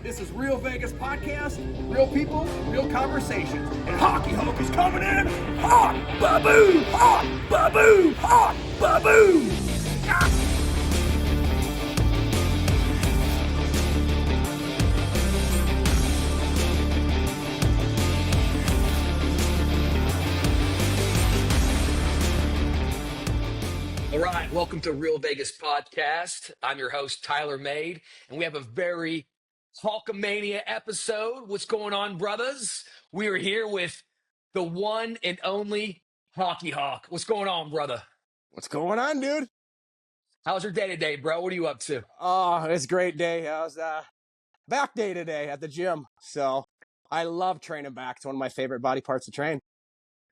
This is Real Vegas Podcast, real people, real conversations. And Hockey Hawk is coming in hot, baboo, hot, baboo, hot, baboo. Ah. All right, welcome to Real Vegas Podcast. I'm your host, Tyler Made, and we have a very Hulkamania episode. What's going on, brothers? We are here with the one and only Hockey Hawk. What's going on, brother? What's going on, dude? How's your day today, bro? What are you up to? Oh, it's a great day. I was back day today at the gym, so I love training back. It's one of my favorite body parts to train.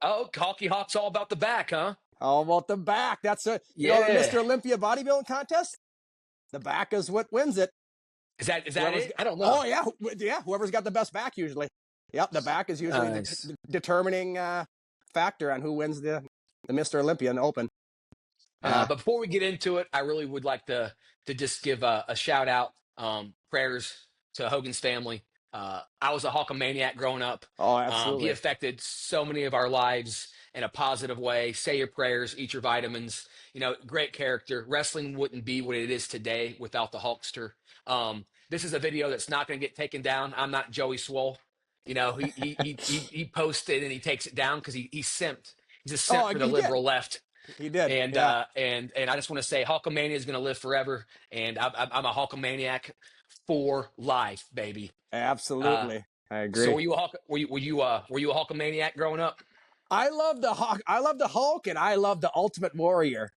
Oh, Hockey Hawk's all about the back, huh? All about the back. That's it. Yeah. You know, the Mr. Olympia bodybuilding contest? The back is what wins it. Is that it? I don't know. Oh, yeah. Whoever's got the best back usually. Yep, the back is usually the determining factor on who wins the Mr. Olympia in the Open. But before we get into it, I really would like to just give a shout out, prayers to Hogan's family. I was a Hulkamaniac growing up. Oh, absolutely. He affected so many of our lives in a positive way. Say your prayers, eat your vitamins. You know, great character. Wrestling wouldn't be what it is today without the Hulkster. This is a video that's not going to get taken down. I'm not Joey Swole. You know, he posted and he takes it down because he simped. He's a simp for the liberal left. He did. And I just want to say Hulkamania is going to live forever. And I'm a Hulkamaniac for life, baby. Absolutely. I agree. So were you a Hulkamaniac growing up? I love the Hulk, and I love the Ultimate Warrior.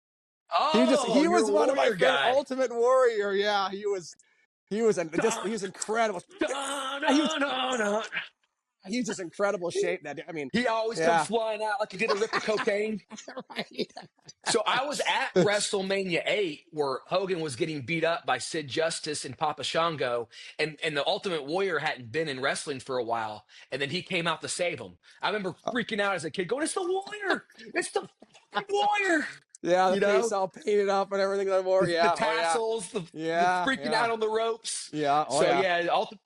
Oh, he was one of my favorite guy. Ultimate Warrior. Yeah, he was incredible. He's just incredible shape. He always comes flying out like he did a rip of cocaine. Right. So I was at WrestleMania 8 where Hogan was getting beat up by Sid Justice and Papa Shango, and the Ultimate Warrior hadn't been in wrestling for a while, and then he came out to save him. I remember freaking out as a kid, going, "It's the Warrior! It's the Warrior!" Yeah, the face all painted up and everything. The tassels, the freaking out on the ropes. Yeah.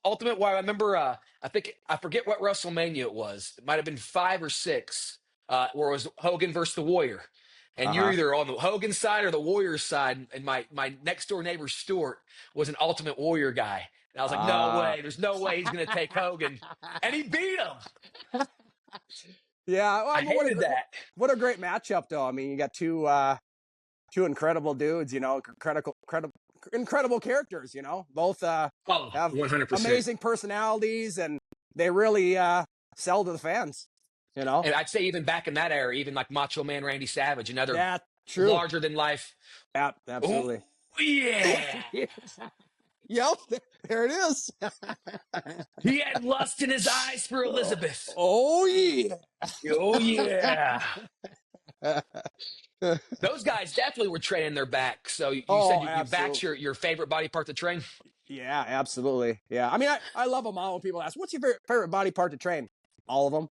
Ultimate Warrior. I remember. I forget what WrestleMania it was. It might have been 5 or 6, where it was Hogan versus the Warrior. And you're either on the Hogan side or the Warrior side. And my next door neighbor, Stuart, was an Ultimate Warrior guy. And I was like, no way. There's no way he's going to take Hogan. And he beat him. Yeah. Well, I hated that. What a great matchup, though. I mean, you got two incredible dudes, you know, incredible characters, you know, both have 100%. amazing personalities, and they really sell to the fans, you know. And I'd say even back in that era, even like Macho Man Randy Savage, another larger than life. Absolutely. Ooh, yeah. Yep, there it is. He had lust in his eyes for Elizabeth. Oh yeah. Oh yeah. Those guys definitely were training their back. So you said your back's your favorite body part to train? Yeah, absolutely. Yeah. I mean, I love them all when people ask, what's your favorite body part to train? All of them.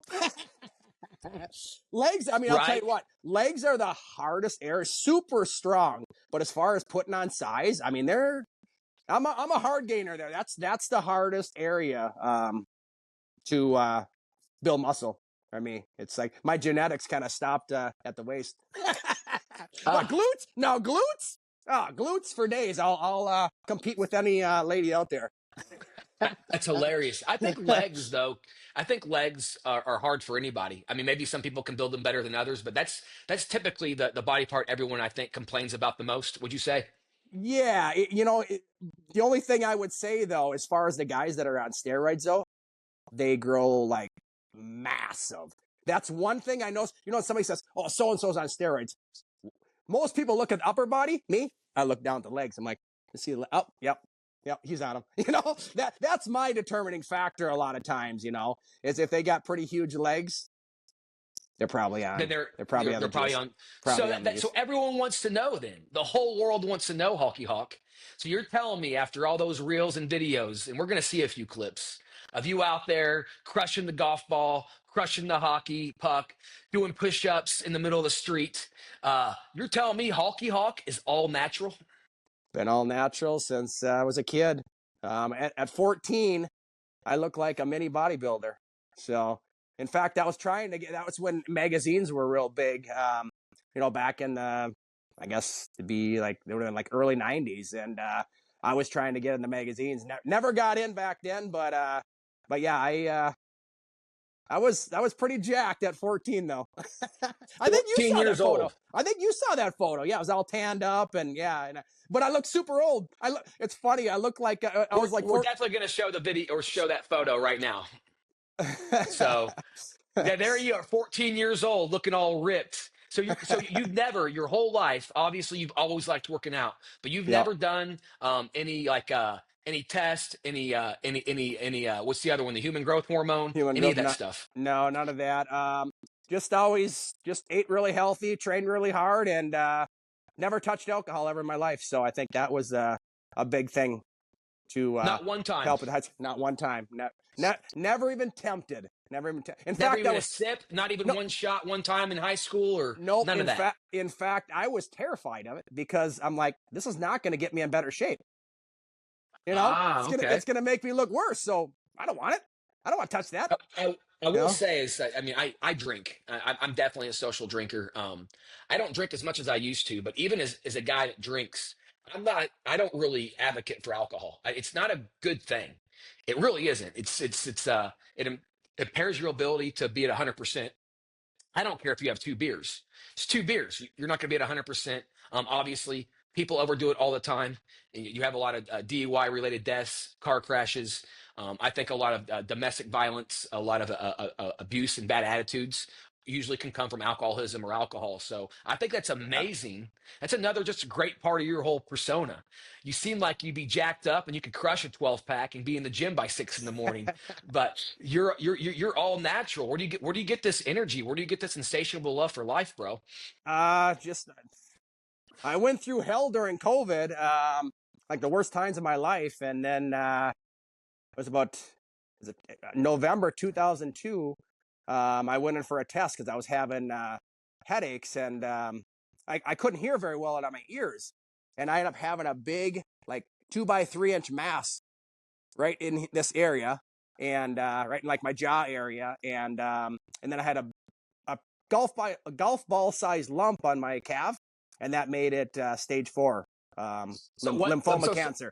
Legs, I mean, I'll tell you what, legs are the hardest area, super strong. But as far as putting on size, I mean, I'm a hard gainer there. That's the hardest area to build muscle. I mean, it's like my genetics kind of stopped at the waist. But glutes? No, glutes? Glutes for days. I'll compete with any lady out there. That's hilarious. I think legs, though. I think legs are hard for anybody. I mean, maybe some people can build them better than others, but that's typically the body part everyone, I think, complains about the most. Would you say? Yeah. The only thing I would say, though, as far as the guys that are on steroids, though, they grow like massive. That's one thing I know. You know, somebody says, "Oh, so and so's on steroids." Most people look at the upper body. Me, I look down at the legs. I'm like, "See, yep, he's on them." You know, that's my determining factor. A lot of times, you know, is if they got pretty huge legs, they're probably on. They're probably on. So everyone wants to know. Then the whole world wants to know, Hockey Hawk. So you're telling me after all those reels and videos, and we're going to see a few clips of you out there crushing the golf ball, crushing the hockey puck, doing push-ups in the middle of the street. You're telling me Hockey Hawk is all natural? Been all natural since I was a kid. At 14, I looked like a mini bodybuilder. So, in fact, that was when magazines were real big, back in the, I guess to be like, they were in like early 90s. And I was trying to get in the magazines. Never got in back then, but yeah, I was pretty jacked at 14 though. I think you 14 saw that years photo. old. I think you saw that photo. Yeah, I was all tanned up and but I look super old. It's funny. I look like I was like We're definitely going to show the video or show that photo right now. So yeah, there you are, 14 years old, looking all ripped. So you've never your whole life, obviously you've always liked working out, but you've Yep. never done any test, any what's the other one, the human growth hormone, Human any growth, of that stuff. no, none of that. Just always just ate really healthy, trained really hard, and never touched alcohol ever in my life. So I think that was a big thing to Not one time. help with heights. Not one time. Never even tempted. Never even. In Never fact, even I a was sip, not even no, one shot one time in high school or nope. none of that. In fact, I was terrified of it because I'm like, this is not going to get me in better shape. Ah, okay. It's gonna make me look worse. So I don't want it. I don't want to touch that. I You will know? say is that, I mean, I drink. I'm definitely a social drinker. I don't drink as much as I used to, but even as a guy that drinks, I don't really advocate for alcohol. It's not a good thing. It really isn't. It impairs your ability to be at 100%. I don't care if you have two beers. It's two beers. You're not going to be at 100%. Obviously, people overdo it all the time. You have a lot of DUI related deaths, car crashes. I think a lot of domestic violence, a lot of abuse and bad attitudes usually can come from alcoholism or alcohol. So I think that's amazing. That's another just a great part of your whole persona. You seem like you'd be jacked up and you could crush a 12 pack and be in the gym by 6 in the morning, but you're all natural. Where do you get this energy? Where do you get this insatiable love for life, bro? Just I went through hell during COVID, like the worst times of my life, and then it was about November 2002. I went in for a test because I was having headaches, and I couldn't hear very well out of my ears, and I ended up having a big, like 2 by 3 inch mass right in this area, and right in like my jaw area, and then I had a golf ball sized lump on my calf, and that made it stage 4 lymphoma cancer.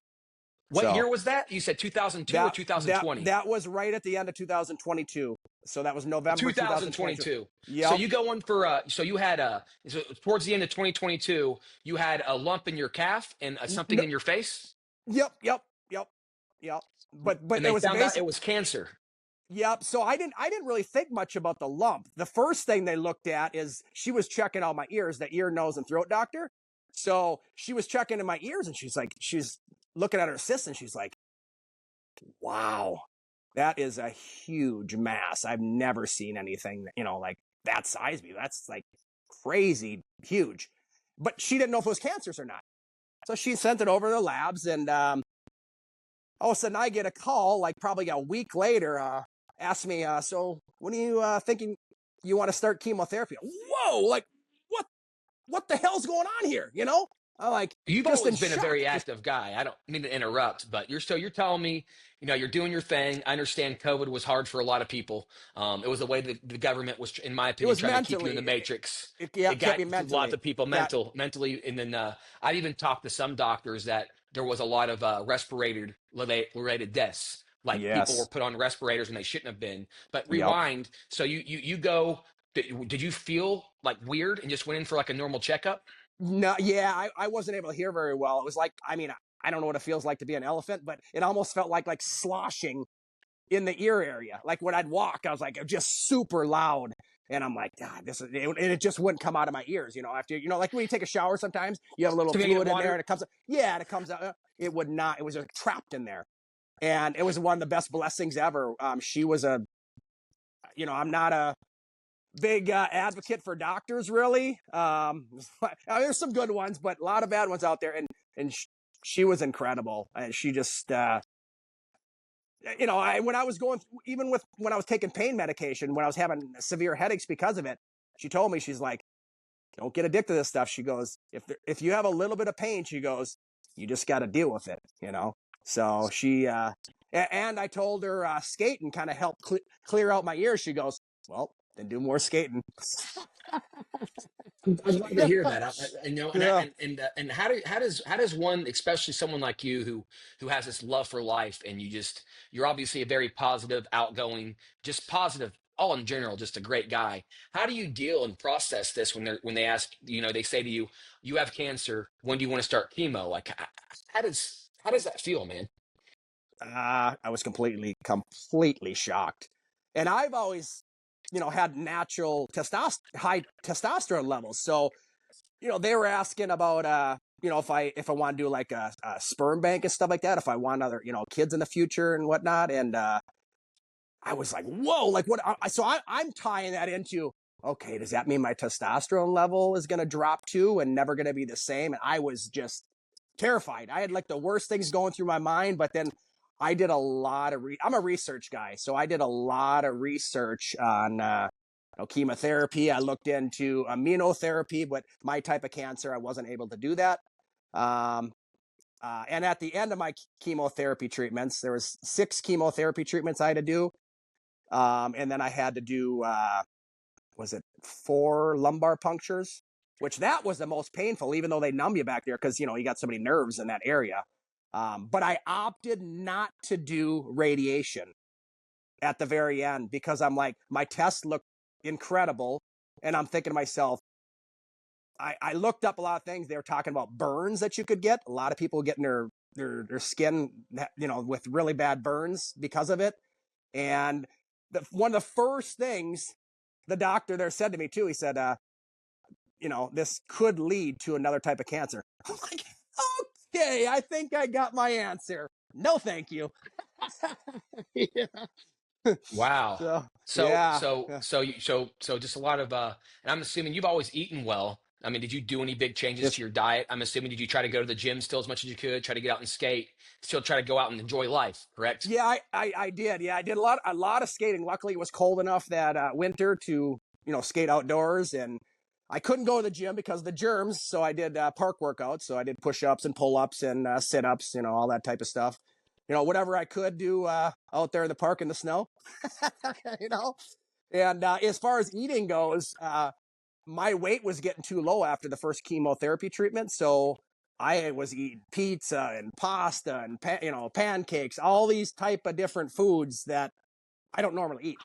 What year was that? You said 2002 or 2020? That was right at the end of 2022. So that was November 2022. Yeah. So you go in for so you had so towards the end of 2022, you had a lump in your calf and something in your face? Yep. But and they found out it was cancer. Yep. So I didn't really think much about the lump. The first thing they looked at is she was checking out my ears, the ear, nose, and throat doctor. So she was checking in my ears, and she's looking at her assistant. She's like, "Wow, that is a huge mass. I've never seen anything, like that size. That's like crazy huge." But she didn't know if it was cancerous or not. So she sent it over to the labs, and all of a sudden I get a call, like probably a week later, asked me, so when are you thinking you want to start chemotherapy? Whoa, like what the hell's going on here? I'm like, you've just always been shock. a very active guy. I don't mean to interrupt, but you're telling me, you're doing your thing. I understand COVID was hard for a lot of people. It was the way that the government was, in my opinion, trying to keep you in the matrix. It got lots of people mentally. And then I've even talked to some doctors that there was a lot of respirator related deaths. Like people were put on respirators and they shouldn't have been. But rewind. Yep. So you go, did you feel like weird and just went in for like a normal checkup? No, yeah, I wasn't able to hear very well. It was like, I don't know what it feels like to be an elephant, but it almost felt like sloshing in the ear area. Like when I'd walk, I was like, just super loud. And I'm like, God, and it just wouldn't come out of my ears, after, like when you take a shower, sometimes you have a little fluid in there and it comes out. Yeah, and it comes out. It would not, it was just trapped in there. And it was one of the best blessings ever. She was I'm not a big advocate for doctors, really. There's some good ones, but a lot of bad ones out there. And she was incredible. And she just, when I was going, even when I was taking pain medication, when I was having severe headaches because of it, she told me, she's like, don't get addicted to this stuff. She goes, if you have a little bit of pain, she goes, you just got to deal with it, So she, and I told her skating kind of helped clear out my ears. She goes, well, then do more skating. I'm glad to hear that. You know, Yeah. And how does one, especially someone like you who has this love for life, and you're obviously a very positive, outgoing, just positive, all in general, just a great guy. How do you deal and process this when they ask, they say to you, you have cancer. When do you want to start chemo? Like, how does that feel, man? I was completely shocked. And I've always, had natural high testosterone levels. So, they were asking about, if I want to do like a sperm bank and stuff like that, if I want other, kids in the future and whatnot. And I was like, whoa, like what? I'm tying that into, okay, does that mean my testosterone level is going to drop too and never going to be the same? And I was just terrified. I had like the worst things going through my mind, but then I did a lot of, I'm a research guy. So I did a lot of research on, chemotherapy. I looked into immunotherapy, but my type of cancer, I wasn't able to do that. And at the end of my chemotherapy treatments, there was 6 chemotherapy treatments I had to do. And then I had to do, was it 4 lumbar punctures, which that was the most painful, even though they numb you back there because, you got so many nerves in that area. But I opted not to do radiation at the very end because I'm like, my tests looked incredible. And I'm thinking to myself, I looked up a lot of things. They were talking about burns that you could get. A lot of people getting their skin, with really bad burns because of it. And one of the first things the doctor there said to me too, he said, this could lead to another type of cancer. I'm like, okay, I think I got my answer. No, thank you. Yeah. Wow. So, So yeah. so so you so just a lot of and I'm assuming you've always eaten well. I mean, did you do any big changes Yes. to your diet? I'm assuming, did you try to go to the gym still as much as you could, try to get out and skate, still try to go out and enjoy life, correct? Yeah, I did. Yeah, I did a lot of skating. Luckily, it was cold enough that winter to skate outdoors, and I couldn't go to the gym because of the germs. So I did park workouts. So I did push-ups and pull-ups and sit-ups, all that type of stuff. Whatever I could do out there in the park in the snow. you know. And as far as eating goes, my weight was getting too low after the first chemotherapy treatment, so I was eating pizza and pasta and pancakes, all these type of different foods that I don't normally eat.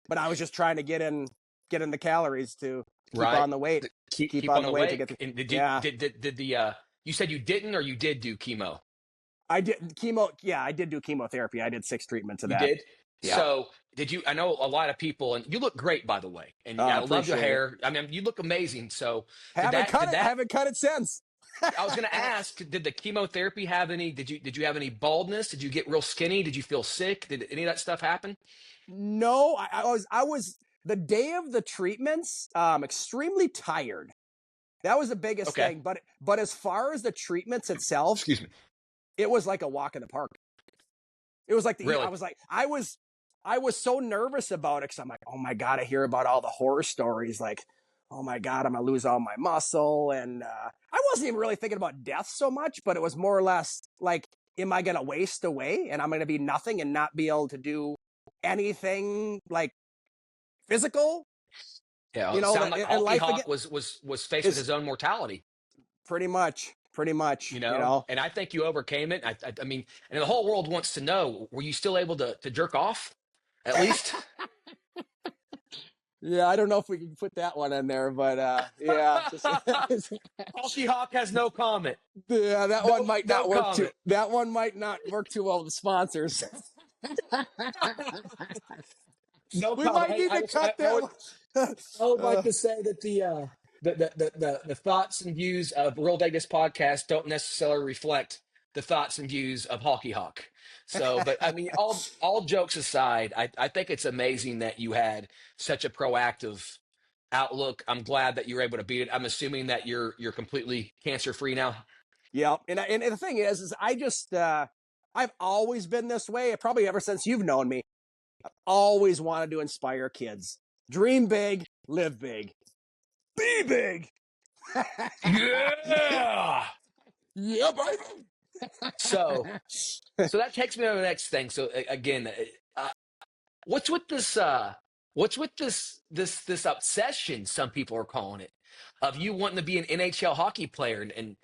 But I was just trying to get in the calories to keep Right. on the weight, keep Keep on on the the weight to weight. get the, And yeah. did the you said you didn't, or you did do chemo? I did chemo. Yeah, I did do chemotherapy. I did 6 treatments of You that. did? Yeah, So did you? I know a lot of people, and you look great, by the way. And I I love your appreciate it. hair. I mean, you look amazing. So Haven't cut did it. that? Haven't cut it since. I was going to ask, did the chemotherapy have any? Did you have any baldness? Did you get real skinny? Did you feel sick? Did any of that stuff happen? No, I was the day of the treatments, extremely tired. That was the biggest Okay. thing. But as far as the treatments itself, Excuse me. it was like a walk in the park. It was like Really? I was so nervous about it because I'm like, oh my God, I hear about all the horror stories. Like, oh my God, I'm gonna lose all my muscle. And I wasn't even really thinking about death so much, but it was more or less like, am I gonna waste away and I'm gonna be nothing and not be able to do anything like physical, Yeah. It sounded like in Hockey life again? Hawk was faced with Is his own mortality. pretty much, And I think you overcame it. I mean, and the whole world wants to know: were you still able to jerk off, at least? Yeah, I don't know if we can put that one in there, but yeah, Hockey Hawk has no comment. yeah, that one might No not work too. comment. That one might not work too well with the sponsors. No We comment. might Hey, need to cut that one. I would like to say that the thoughts and views of Real Vegas podcast don't necessarily reflect the thoughts and views of Hockey Hawk. So, but I mean, all jokes aside, I think it's amazing that you had such a proactive outlook. I'm glad that you were able to beat it. I'm assuming that you're completely cancer free now. Yeah, and the thing is I just I've always been this way. Probably ever since you've known me. Always wanted to inspire kids. Dream big, live big, be big. Yeah. Yeah, baby. So that takes me to the next thing. So again, what's with this? What's with this obsession? Some people are calling it of you wanting to be an NHL hockey player, and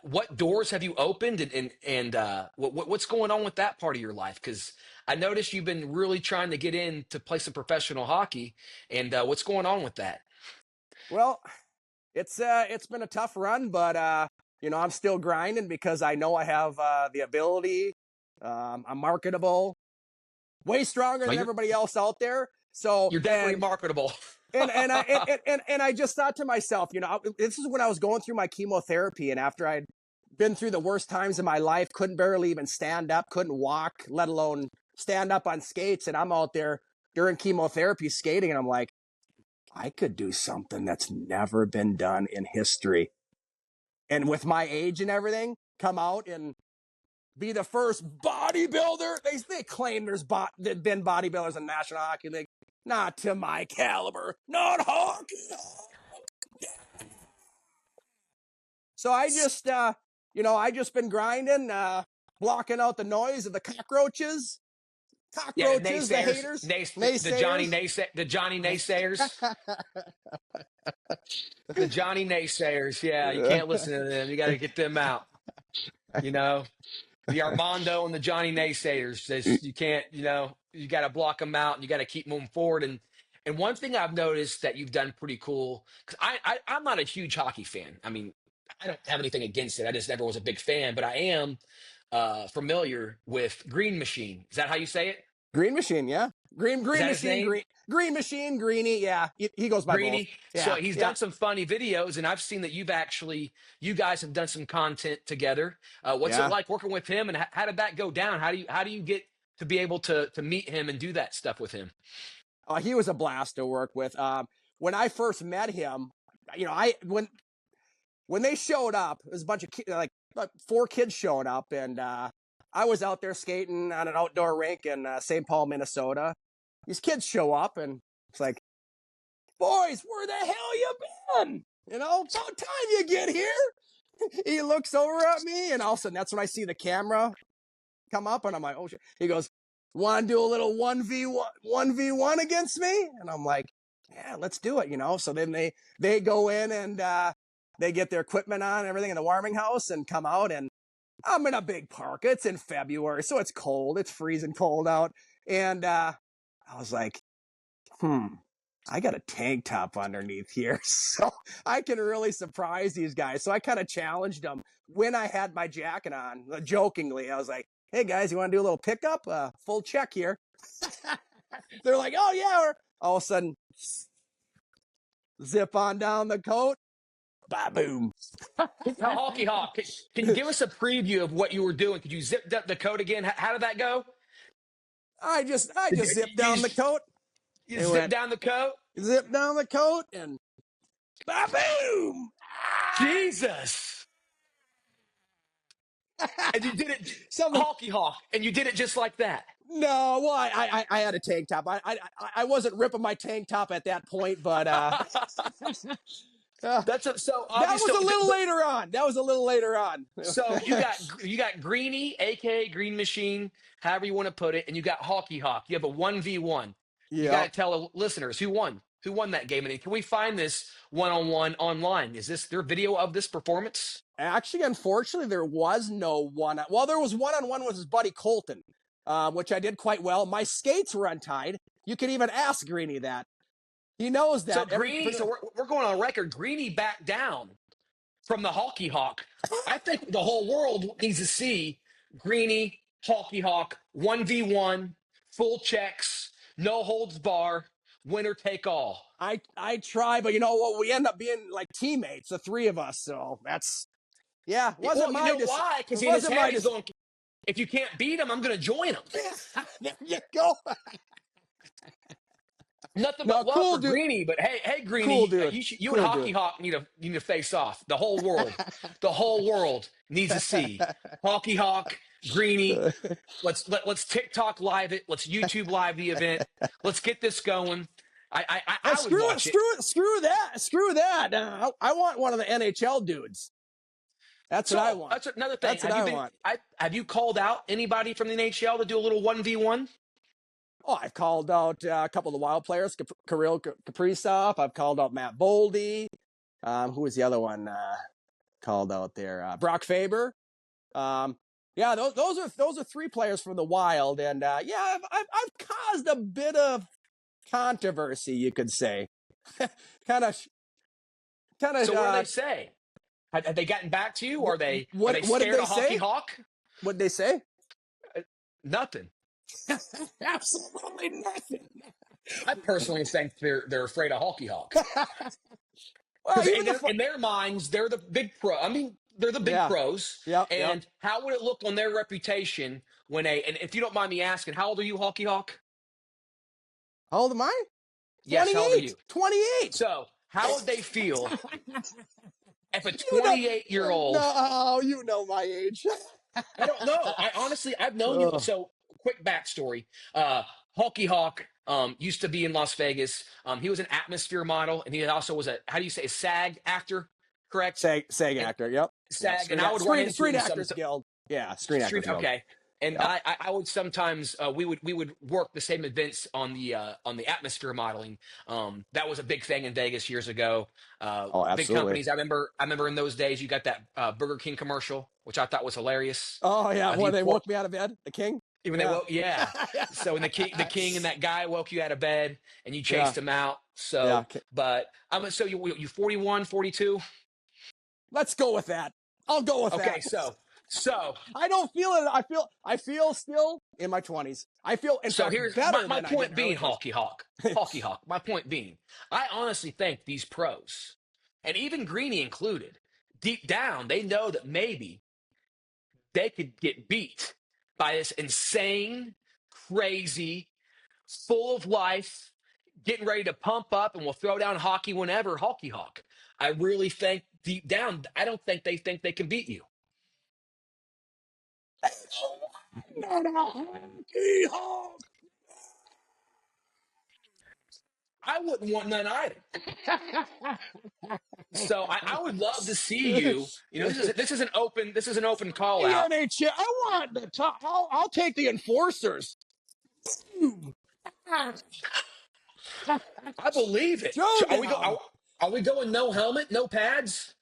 what doors have you opened, and what's going on with that part of your life? Because I noticed you've been really trying to get in to play some professional hockey, and what's going on with that? Well, it's been a tough run, but I'm still grinding because I know I have the ability. I'm marketable, way stronger Well, than everybody else out there. So you're definitely marketable. and I just thought to myself, this is when I was going through my chemotherapy, and after I'd been through the worst times in my life, couldn't barely even stand up, couldn't walk, let alone stand up on skates, and I'm out there during chemotherapy skating, and I'm like, I could do something that's never been done in history. And with my age and everything, come out and be the first bodybuilder. They claim there's been bodybuilders in National Hockey League. Not to my caliber. Not hockey. So I just, I just been grinding, blocking out the noise of the cockroaches. Yeah, Cockroaches, the haters, naysayers. The Johnny naysayers. The Johnny naysayers. Yeah, you can't listen to them. You got to get them out. You know, the Armando and the Johnny naysayers. You can't. You got to block them out, and you got to keep moving forward. And one thing I've noticed that you've done pretty cool, because I'm not a huge hockey fan. I mean, I don't have anything against it. I just never was a big fan, but I am familiar with Green Machine. Is that how you say it? Green Machine, yeah. Green Is that his Machine, name? Green Machine, Greenie, yeah. He goes by Greeny. both. So Yeah, he's yeah, done some funny videos, and I've seen that you guys have done some content together. What's it yeah. like working with him, and how did that go down? How do you get to be able to meet him and do that stuff with him? He was a blast to work with. When I first met him, when they showed up, it was a bunch of like 4 kids showing up, and I was out there skating on an outdoor rink in St. Paul, Minnesota. These kids show up, and it's like, boys, where the hell you been? It's about time you get here. He looks over at me, and all of a sudden, that's when I see the camera come up, and I'm like, oh shit. He goes, want to do a little 1v1 against me? And I'm like, yeah, let's do it, So then they go in, and they get their equipment on and everything in the warming house and come out, and I'm in a big park. It's in February, so it's cold. It's freezing cold out. And I was like, I got a tank top underneath here, so I can really surprise these guys. So I kind of challenged them when I had my jacket on, jokingly. I was like, hey, guys, you want to do a little pickup? Full check here. They're like, oh, yeah. All of a sudden, zip on down the coat. Ba-boom. Hockey Hawk, can you give us a preview of what you were doing? Could you zip the coat again? How did that go? I just zipped down the coat. You zip down the coat? Zip down the coat and ba-boom! Jesus. And you did it, Hockey Hawk, and you did it just like that. No, well, I had a tank top. I wasn't ripping my tank top at that point, but so that was a little later on. That was a little later on. So you got Greeny, aka Green Machine, however you want to put it, and you got Hockey Hawk. You have a 1v1. You got to tell listeners who won that game. And can we find this one-on-one online? Is there video of this performance? Actually, unfortunately, there was no one. Well, there was one-on-one with his buddy Colton, which I did quite well. My skates were untied. You can even ask Greeny that. He knows that. So Greeny, we're going on record. Greeny backed down from the Hockey Hawk. I think the whole world needs to see Greeny, Hockey Hawk, 1v1, full checks, no holds bar, winner take all. I try, but you know what? We end up being like teammates, the 3 of us. So that's, yeah, wasn't my decision. Why? Because in his head, he's going, if you can't beat him, I'm going to join him. There you go. Nothing but love for Greeny, but hey, Greeny, cool you and Hockey Hawk need to face off. The whole world needs to see Hockey Hawk, Greeny. Let's TikTok live it. Let's YouTube live the event. Let's get this going. I would watch it. Screw that. I want one of the NHL dudes. That's So what I want. that's another thing. That's what I want. Have you called out anybody from the NHL to do a little 1v1? Oh, I've called out a couple of the Wild players, Kirill Kaprizov. I've called out Matt Boldy. Who was the other one called out there? Brock Faber. Yeah, those are three players from the Wild, and yeah, I've caused a bit of controversy, you could say. kind of. So what do they say? Have they gotten back to you? Or are they what scared did they of Hockey say? Hawk? What'd they say? Nothing. Absolutely nothing. I personally think they're afraid of Hockey Hawk. Well, In their minds, they're the big pro. I mean, they're the big pros. Yep, and how would it look on their reputation when and if you don't mind me asking, how old are you, Hockey Hawk? How old am I? Yes, 28. how old are you? 28. So how would they feel if a 28-year-old? No, you know my age. I don't know. I've known you. So quick backstory. Hockey Hawk used to be in Las Vegas. He was an atmosphere model, and he also was a SAG actor, correct? SAG actor, yep. SAG, yeah, and I would run into Screen him Actors Guild. Yeah, Screen Actors Guild. Okay. And Yep. I would sometimes we would work the same events on the atmosphere modeling. That was a big thing in Vegas years ago. Absolutely. Big companies. I remember in those days you got that Burger King commercial, which I thought was hilarious. Oh yeah, when they woke me out of bed, the King. Even they woke, yeah. So when the king and that guy woke you out of bed and you chased him out. So, but so you 41, 42? Let's go with that. I'll go with that. Okay, so I don't feel it. I feel still in my 20s. I feel in fact here's better my than point being, Hockey Hawk. My point being, I honestly think these pros, and even Greeny included, deep down they know that maybe they could get beat by this insane, crazy, full of life, getting ready to pump up and will throw down hockey whenever Hockey Hawk. I really think deep down, I don't think they can beat you. I wouldn't want none either. So I would love to see you. You know, this is an open call out. NHL, I want the top. I'll take the enforcers. I believe it. So are we going no helmet, no pads?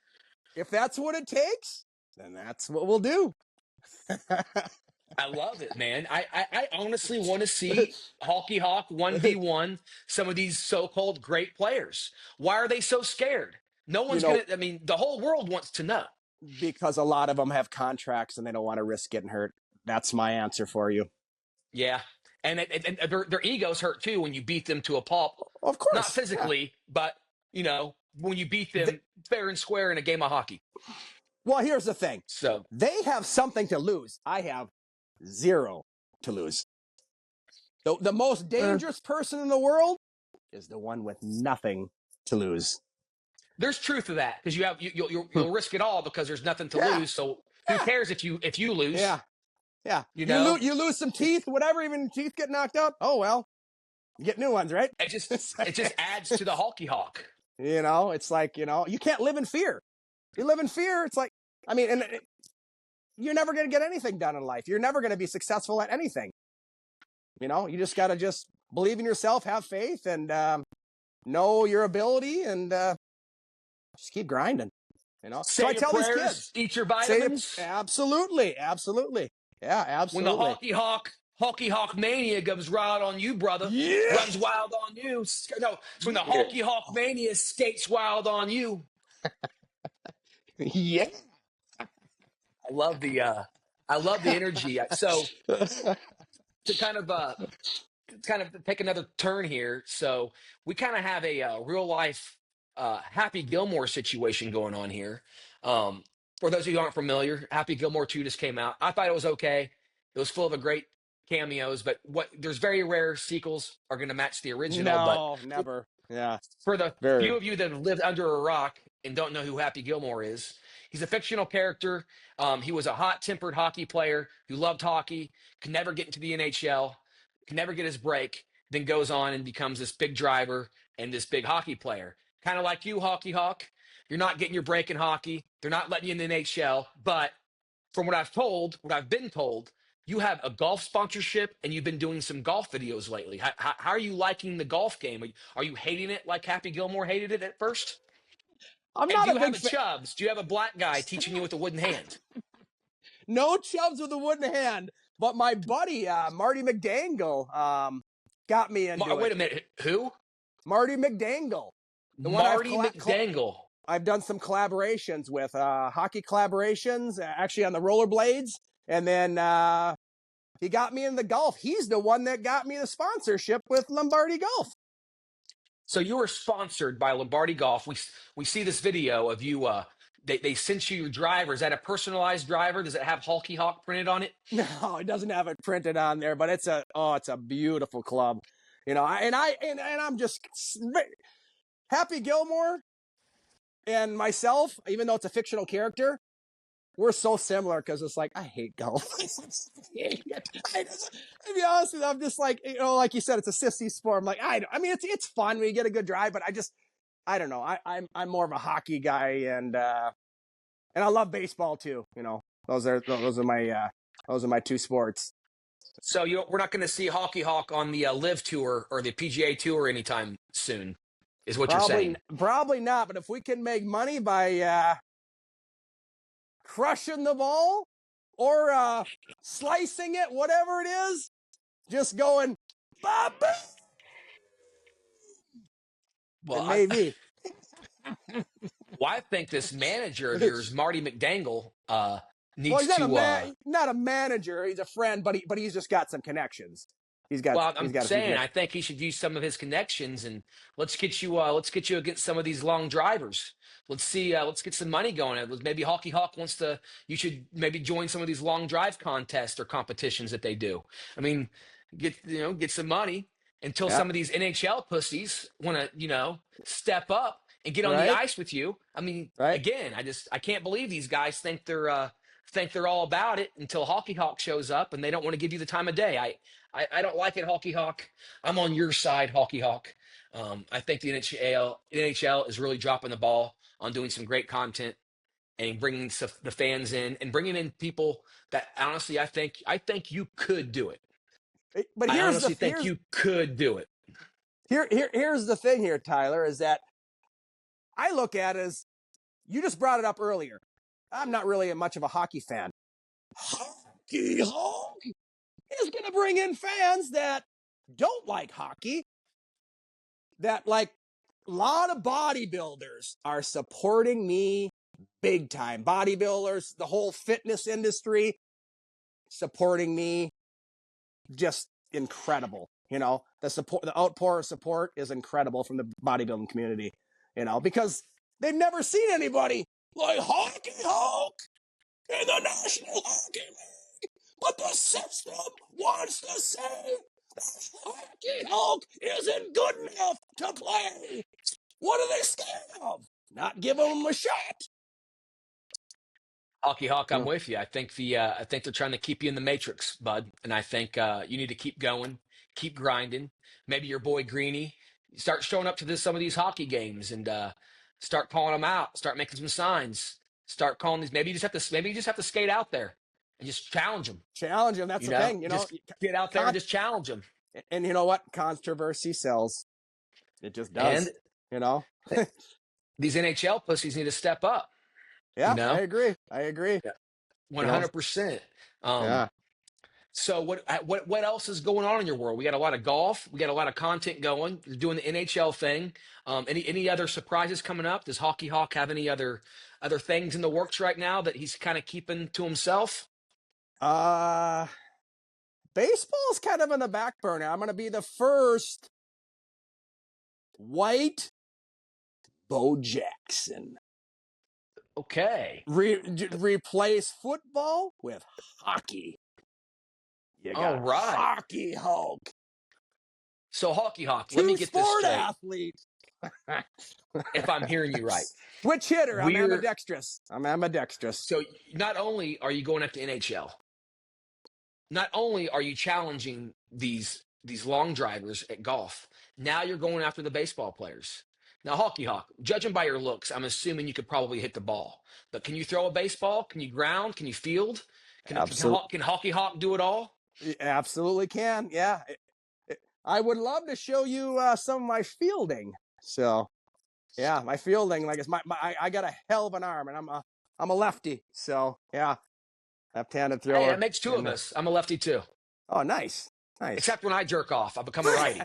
If that's what it takes, then that's what we'll do. I love it, man. I honestly want to see Hockey Hawk 1v1 some of these so-called great players. Why are they so scared? No one's going to, I mean, the whole world wants to know. Because a lot of them have contracts and they don't want to risk getting hurt. That's my answer for you. Yeah. And their egos hurt too when you beat them to a pulp. Of course. Not physically, but, you know, when you beat them fair and square in a game of hockey. Well, here's the thing. So they have something to lose. I have zero to lose. The most dangerous person in the world is the one with nothing to lose. There's truth to that because you'll risk it all because there's nothing to lose. So who cares if you lose? Yeah. You know, you lose some teeth, whatever. Even teeth get knocked out. Oh well, you get new ones, right? It just adds to the Hockey Hawk. You know, it's like you can't live in fear. You live in fear. It's like you're never going to get anything done in life. You're never going to be successful at anything. You know, you just got to just believe in yourself, have faith, and know your ability, and just keep grinding. You know, Say so I your tell prayers, these kids, eat your vitamins. Absolutely. Yeah, absolutely. When the Hockey Hawk mania goes wild on you, brother, runs wild on you. No, it's when the Hockey Hawk mania skates wild on you. Yeah. I love the energy. So to kind of take another turn here. So we kind of have a real life Happy Gilmore situation going on here. For those of you who aren't familiar, Happy Gilmore 2 just came out. I thought it was okay. It was full of a great cameos, but there's very rare sequels are going to match the original. No, but never. Yeah. For the few of you that have lived under a rock and don't know who Happy Gilmore is, he's a fictional character. He was a hot-tempered hockey player who loved hockey, could never get into the NHL, could never get his break, then goes on and becomes this big driver and this big hockey player. Kind of like you, Hockey Hawk. You're not getting your break in hockey. They're not letting you in the NHL. But from what I've been told, you have a golf sponsorship and you've been doing some golf videos lately. How are you liking the golf game? Are you hating it like Happy Gilmore hated it at first? I'm And not do a you have big a fan. Chubbs? Do you have a black guy teaching you with a wooden hand? No Chubbs with a wooden hand, but my buddy Marty McDangle got me into Wait it. a minute. Who? Marty McDangle, the one Marty McDangle. I've done some collaborations with, hockey collaborations, actually on the rollerblades, and then he got me in the golf. He's the one that got me the sponsorship with Lombardi Golf. So you were sponsored by Lombardi Golf. We see this video of you. They sent you your driver. Is that a personalized driver? Does it have Hulky Hawk printed on it? No, it doesn't have it printed on there, but it's a beautiful club. You know, I'm just Happy Gilmore and myself, even though it's a fictional character, we're so similar because it's like, I hate golf. To be honest with you, I'm just like, you know, like you said, it's a sissy sport. I'm like, I mean, it's fun when you get a good drive, but I don't know. I'm more of a hockey guy, and I love baseball too. You know, those are my two sports. So we're not going to see Hulky Hawk on the Live Tour or the PGA Tour anytime soon, is what you're saying. Probably not. But if we can make money by crushing the ball or slicing it, whatever it is, just going, Bob. Well, maybe. I think this manager of yours, Marty McDangle, needs well, he's to. Not a manager. He's a friend, but he's just got some connections. I'm saying I think he should use some of his connections, and let's get you against some of these long drivers. Let's get some money going. Maybe Hulky Hawk you should maybe join some of these long drive contests or competitions that they do. I mean, get some money until some of these NHL pussies want to, step up and get on the ice with you. I mean, again, I can't believe these guys think they're all about it until Hulky Hawk shows up and they don't want to give you the time of day. I don't like it, Hulky Hawk. I'm on your side, Hulky Hawk. I think the NHL is really dropping the ball on doing some great content and bringing the fans in and bringing in people that honestly I think you could do it. But I honestly think you could do it. Here's the thing here, Tyler, is that I look at it as, you just brought it up earlier. I'm not really much of a hockey fan. Hockey Hawk is going to bring in fans that don't like hockey, that like a lot of bodybuilders are supporting me big time. Bodybuilders, the whole fitness industry supporting me, just incredible. You know, the outpour of support is incredible from the bodybuilding community, because they've never seen anybody like Hockey Hawk in the National Hockey League. But the system wants to say that Hockey Hawk isn't good enough to play. What are they scared of? Not giving them a shot. Hulky Hawk, I'm with you. I think they're trying to keep you in the matrix, bud. And I think you need to keep going, keep grinding. Maybe your boy Greeny, start showing up to some of these hockey games and start calling them out. Start making some signs. Start calling these. Maybe you just have to skate out there and just challenge them. Challenge them. That's the thing. Just get out there and just challenge them. And you know what? Controversy sells. It just does. And these NHL pussies need to step up. Yeah, I agree. 100%. Yeah. So what else is going on in your world? We got a lot of golf. We got a lot of content going. You're doing the NHL thing. Any other surprises coming up? Does Hulky Hawk have any other things in the works right now that he's kind of keeping to himself? Baseball's kind of in the back burner. I'm going to be the first white Bo Jackson. Okay. Replace football with hockey. You got all right. Hockey Hawk. So Hulky Hawk, let me get this straight. Athlete. If I'm hearing you right. Switch hitter. I'm ambidextrous. So not only are you going after NHL, not only are you challenging these long drivers at golf, now you're going after the baseball players. Now, Hockey Hawk, judging by your looks, I'm assuming you could probably hit the ball. But can you throw a baseball? Can you ground? Can you field? Absolutely. Can Hockey Hawk do it all? Absolutely can. Yeah. I would love to show you some of my fielding. So, yeah, my fielding, like, I got a hell of an arm, and I'm a lefty. So, yeah, left-handed Hey, thrower. that makes two of us. I'm a lefty too. Oh, nice. Except when I jerk off, I become a righty.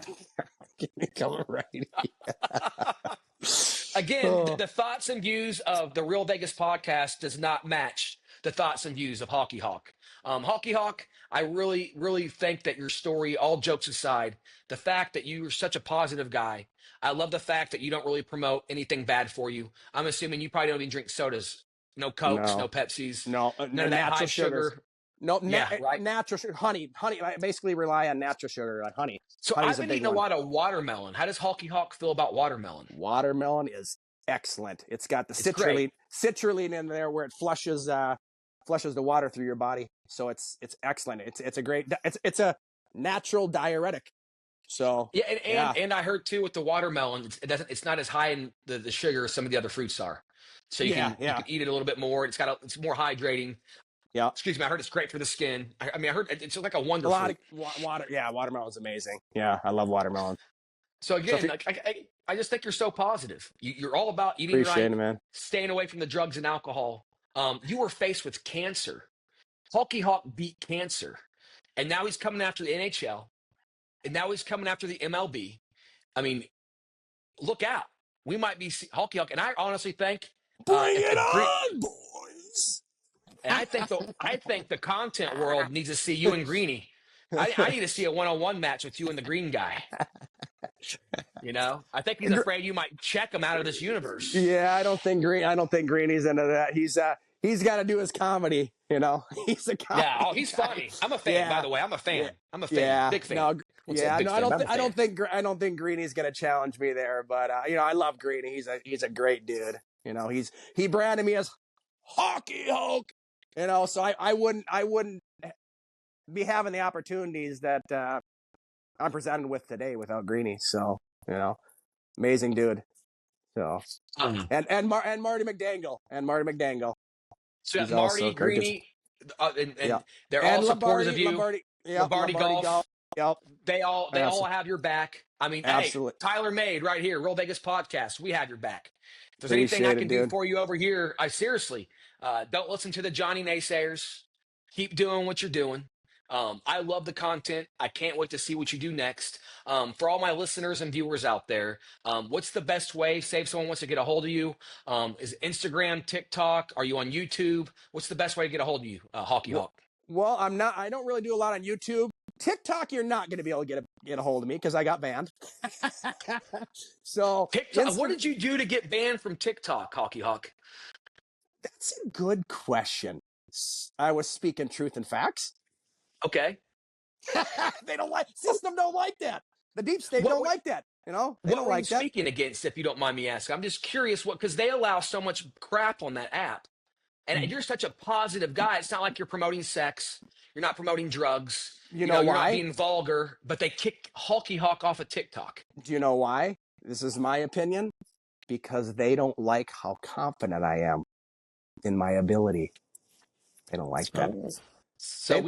Become a righty. Again, the thoughts and views of the Real Vegas podcast does not match the thoughts and views of Hockey Hawk. Hockey Hawk, I really, really think that your story, all jokes aside, the fact that you are such a positive guy, I love the fact that you don't really promote anything bad for you. I'm assuming you probably don't even drink sodas, no Cokes, no Pepsis, no, none of that high sugar. No, right. Natural sugar, honey. I basically rely on natural sugar, like honey. So Honey's I've been eating a lot of watermelon. How does Hockey Hawk feel about watermelon? Watermelon is excellent. It's got the citrulline in there where it flushes the water through your body. So it's excellent. It's a great. It's a natural diuretic. So yeah, and I heard too with the watermelon, it's not as high in the sugar as some of the other fruits are. So you can eat it a little bit more. It's more hydrating. Yeah. Excuse me. I heard it's great for the skin. I heard it's like a wonder fruit. Of water. Yeah, watermelon's amazing. Yeah, I love watermelon. So again, I just think you're so positive. You're all about eating right, man. Staying away from the drugs and alcohol. You were faced with cancer. Hockey Hawk beat cancer, and now he's coming after the NHL, and now he's coming after the MLB. I mean, look out. We might be Hockey Hawk, and I honestly think bring it on, boys. And I think the content world needs to see you and Greeny. I need to see a one-on-one match with you and the green guy. You know, I think he's afraid you might check him out of this universe. Yeah, I don't think Greeny's into that. He's got to do his comedy. You know, he's a comedy. Yeah, he's funny. I'm a fan, by the way. I'm a fan. I'm a fan. Yeah. Big fan. I don't think Greeny's gonna challenge me there. But I love Greeny. He's a great dude. You know, he branded me as Hockey Hulk. You know, so I wouldn't be having the opportunities that I'm presented with today without Greeny. So, you know, amazing dude. So and Marty McDangle. So you got Marty, Greeny, and they're all supporters of you. Lombardi Golf. Yep. They all have your back. I mean, absolutely. Hey, Tyler Made right here, Real Vegas Podcast. We have your back. If there's anything I can do for you over here, I seriously don't listen to the Johnny naysayers. Keep doing what you're doing. I love the content. I can't wait to see what you do next. For all my listeners and viewers out there, what's the best way? Say if someone wants to get a hold of you. Is it Instagram, TikTok? Are you on YouTube? What's the best way to get a hold of you, Hockey Hawk? Well, I don't really do a lot on YouTube. TikTok, you're not going to be able to get a hold of me because I got banned. So TikTok, what did you do to get banned from TikTok, Hockey Hawk? That's a good question. I was speaking truth and facts. Okay. They don't like system. Don't like that. The deep state don't like that. You know, they don't like that. What are you speaking against, if you don't mind me asking? I'm just curious because they allow so much crap on that app. And you're such a positive guy. It's not like you're promoting sex. You're not promoting drugs. You know why? You're not being vulgar, but they kick Hockey Hawk off of TikTok. Do you know why? This is my opinion. Because they don't like how confident I am in my ability. They don't like that. So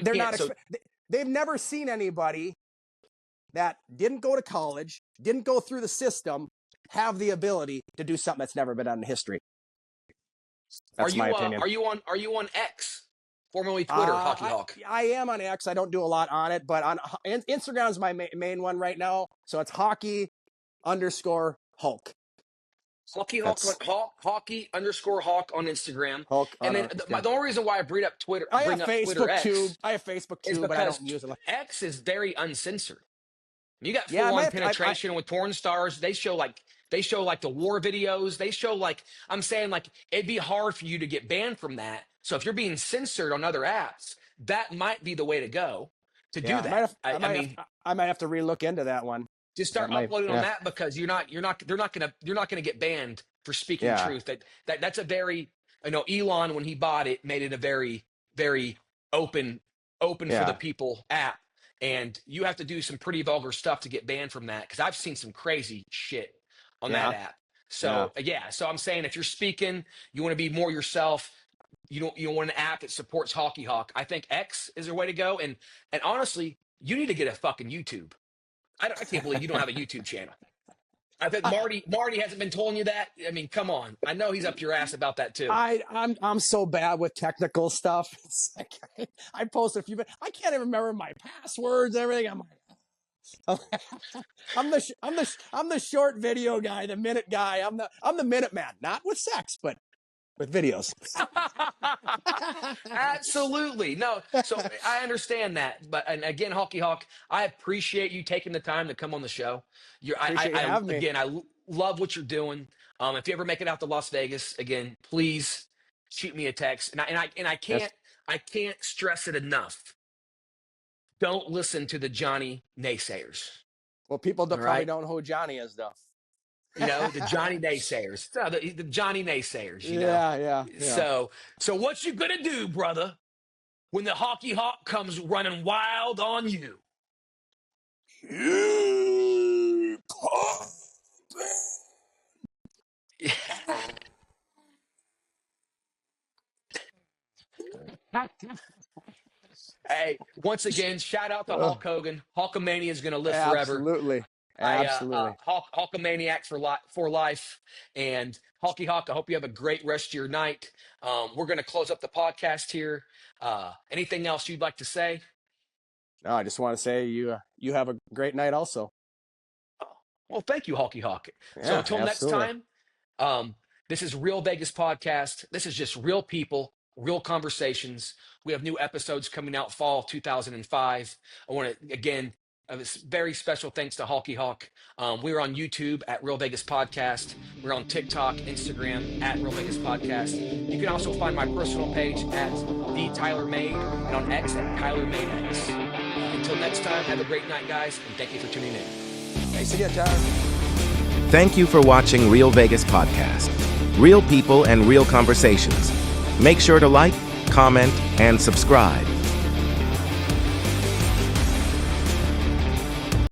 they've never seen anybody that didn't go to college, didn't go through the system, have the ability to do something that's never been done in history. That's my opinion. Are you on X, formerly Twitter, Hockey Hawk? I am on X. I don't do a lot on it, but on Instagram is my main one right now. So it's Hockey_Hulk. Hockey _ Hawk on Instagram. Hulk. And then the only reason why I bring up Twitter, I have Facebook too, but I don't use it. X is very uncensored. You got full-on penetration with porn stars. They show like the war videos. I'm saying it'd be hard for you to get banned from that. So if you're being censored on other apps, that might be the way to go to do that. I might have to relook into that one. Just start uploading on that because they're not gonna get banned for speaking truth. That's a very, Elon, when he bought it, made it a very, very open for the people app. And you have to do some pretty vulgar stuff to get banned from that, because I've seen some crazy shit on that app. So so I'm saying if you're speaking, you want to be more yourself. You don't want an app that supports Hockey Hawk. I think X is the way to go. And honestly, you need to get a fucking YouTube. I can't believe you don't have a YouTube channel. I think Marty hasn't been telling you that. I mean, come on. I know he's up your ass about that too. I'm so bad with technical stuff. It's like I post a few, I can't even remember my passwords, everything. I'm the short video guy, the minute guy. I'm the minute man, not with sex, but with videos. Absolutely. No. So I understand that. But, and again, Hockey Hawk, I appreciate you taking the time to come on the show. Appreciate you having me. Again, love what you're doing. If you ever make it out to Las Vegas again, please shoot me a text. And I can't stress it enough. Don't listen to the Johnny naysayers. Well, people probably don't know who Johnny is, though. You know, the Johnny naysayers. The Johnny naysayers, you know. Yeah. So what you gonna do, brother, when the Hockey Hawk comes running wild on you? Hey, once again, shout out to Hulk Hogan. Hulkamania is going to live forever. Absolutely. Hulkamaniac for life. And Hockey Hawk, I hope you have a great rest of your night. We're going to close up the podcast here. Anything else you'd like to say? No, I just want to say you have a great night also. Well, thank you, Hockey Hawk. Yeah, so until absolutely. next time, this is Real Vegas Podcast. This is just real people, real conversations. We have new episodes coming out fall 2005. I want to, again, a very special thanks to Hockey Hawk. We're on YouTube at Real Vegas Podcast. We're on TikTok, Instagram at Real Vegas Podcast. You can also find my personal page at The Tyler Made and on X at Tyler Made X. Until next time, have a great night, guys, and thank you for tuning in. Thanks again, Tyler. Thank you for watching Real Vegas Podcast. Real people and real conversations. Make sure to like, comment, and subscribe.